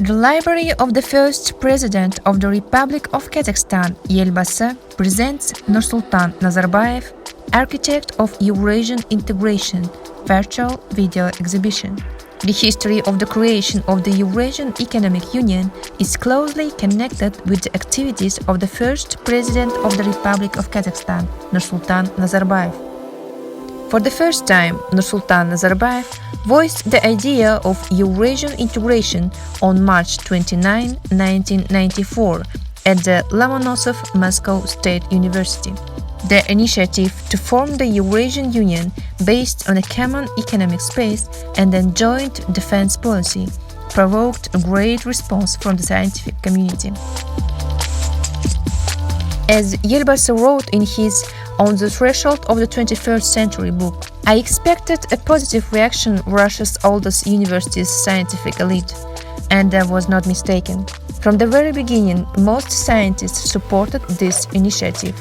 The library of the first President of the Republic of Kazakhstan, Elbасы, presents Nursultan Nazarbaev, Architect of Eurasian Integration, virtual video exhibition. The history of the creation of the Eurasian Economic Union is closely connected with the activities of the first President of the Republic of Kazakhstan, Nursultan Nazarbaev. For the first time, Nursultan Nazarbaev voiced the idea of Eurasian integration on March 29, 1994, at the Lomonosov Moscow State University. The initiative to form the Eurasian Union based on a common economic space and a joint defense policy provoked a great response from the scientific community. As Elbасы wrote in his On the Threshold of the 21st Century book, I expected a positive reaction from Russia's oldest university's scientific elite, and I was not mistaken. From the very beginning, most scientists supported this initiative.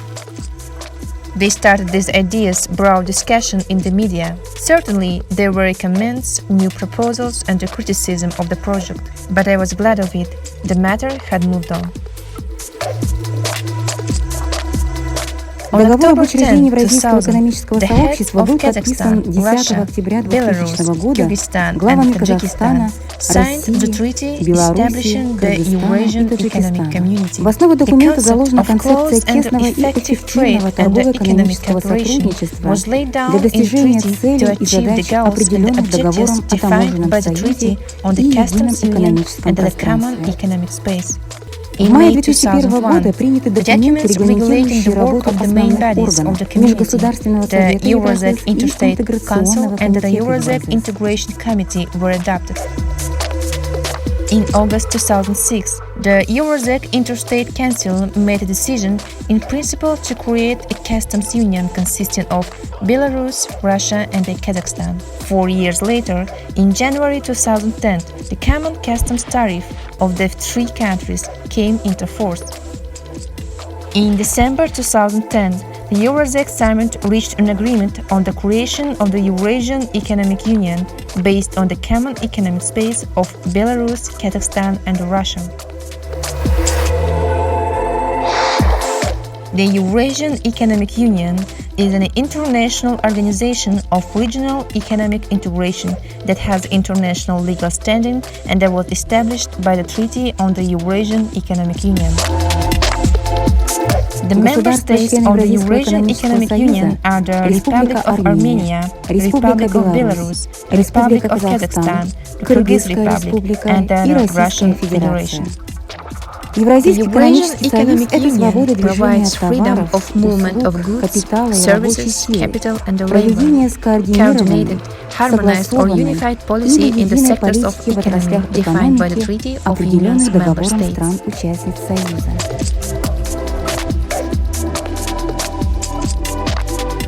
They started these ideas broad discussion in the media. Certainly, there were comments, new proposals, and a criticism of the project, but I was glad of it. The matter had moved on. Договор об учреждении Евразийского экономического сообщества был подписан 10 октября 2000 года главами Казахстана, России, Белоруссии, Кыргызстана и Таджикистана. В основу документа заложена концепция тесного и эффективного торгово-экономического сотрудничества для достижения целей и задач, определенных договором о таможенном союзе и едином экономическом пространстве. В мае 2001 года приняты документы, регламентирующие работу основных органов Межгосударственного совета Евразии и интеграционного комитета. In August 2006, the Eurasian Interstate Council made a decision in principle to create a customs union consisting of Belarus, Russia, and Kazakhstan. 4 years later, in January 2010, the common customs tariff of the three countries came into force. In December 2010, the Eurasian Summit reached an agreement on the creation of the Eurasian Economic Union based on the common economic space of Belarus, Kazakhstan, and Russia. The Eurasian Economic Union is an international organization of regional economic integration that has international legal standing and that was established by the Treaty on the Eurasian Economic Union. The member states of the Eurasian Economic Union are the Republic of Armenia, Republic of Belarus, Republic of Kazakhstan, the Kyrgyz Republic, and the Russian Federation. The Eurasian Economic Union provides freedom of movement of goods, services, capital, and labor, coordinated, harmonized or unified policy in the sectors of economy defined by the Treaty of Union's member states.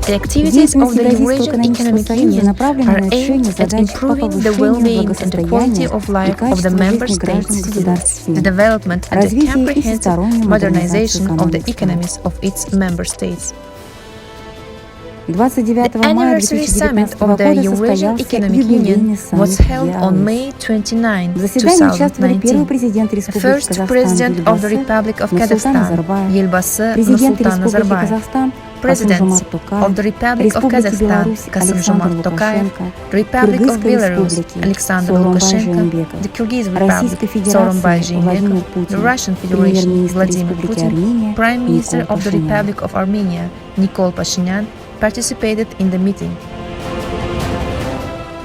The activities of the Eurasian Economic Union are aimed at improving the well-being and the quality of life of the member states' citizens, the development and the comprehensive modernization of the economies of its member states. The anniversary summit of the Eurasian Economic Union was held on May 29, 2019. The first President of the Republic of Kazakhstan, Elbасы Nursultan Nazarbaev, Presidents of the Republic of Kazakhstan, Kassym-Jomart Tokayev, Republic of Belarus, Alexander Lukashenko, the Kyrgyz Republic, Sooronbay Jeenbekov, the Russian Federation, Vladimir Putin, Prime Minister of the Republic of Armenia, Nikol Pashinyan, participated in the meeting.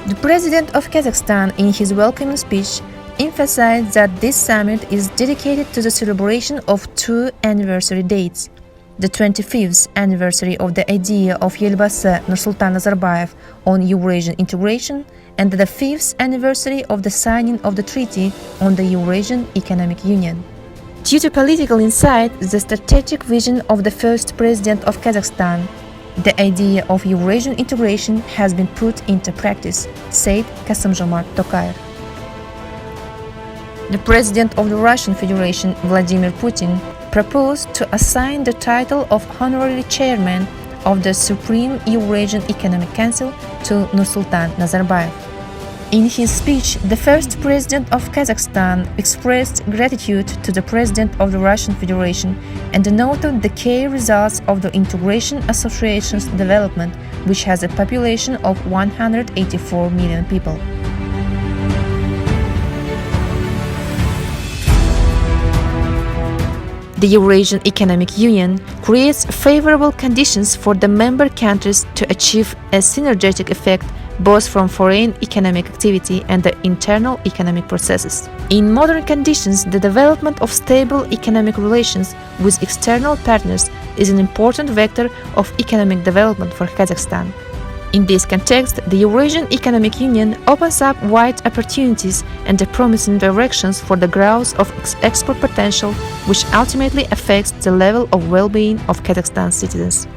The President of Kazakhstan, in his welcoming speech, emphasized that this summit is dedicated to the celebration of two anniversary dates: the 25th anniversary of the idea of Elbасы Nursultan Nazarbaev on Eurasian integration and the 5th anniversary of the signing of the Treaty on the Eurasian Economic Union. Due to political insight, the strategic vision of the first President of Kazakhstan, the idea of Eurasian integration has been put into practice, said Kassym-Jomart Tokayev. The President of the Russian Federation, Vladimir Putin, proposed to assign the title of Honorary Chairman of the Supreme Eurasian Economic Council to Nursultan Nazarbaev. In his speech, the first president of Kazakhstan expressed gratitude to the president of the Russian Federation and noted the key results of the Integration Association's development, which has a population of 184 million people. The Eurasian Economic Union creates favorable conditions for the member countries to achieve a synergetic effect both from foreign economic activity and the internal economic processes. In modern conditions, the development of stable economic relations with external partners is an important vector of economic development for Kazakhstan. In this context, the Eurasian Economic Union opens up wide opportunities and promising directions for the growth of export potential, which ultimately affects the level of well-being of Kazakhstan's citizens.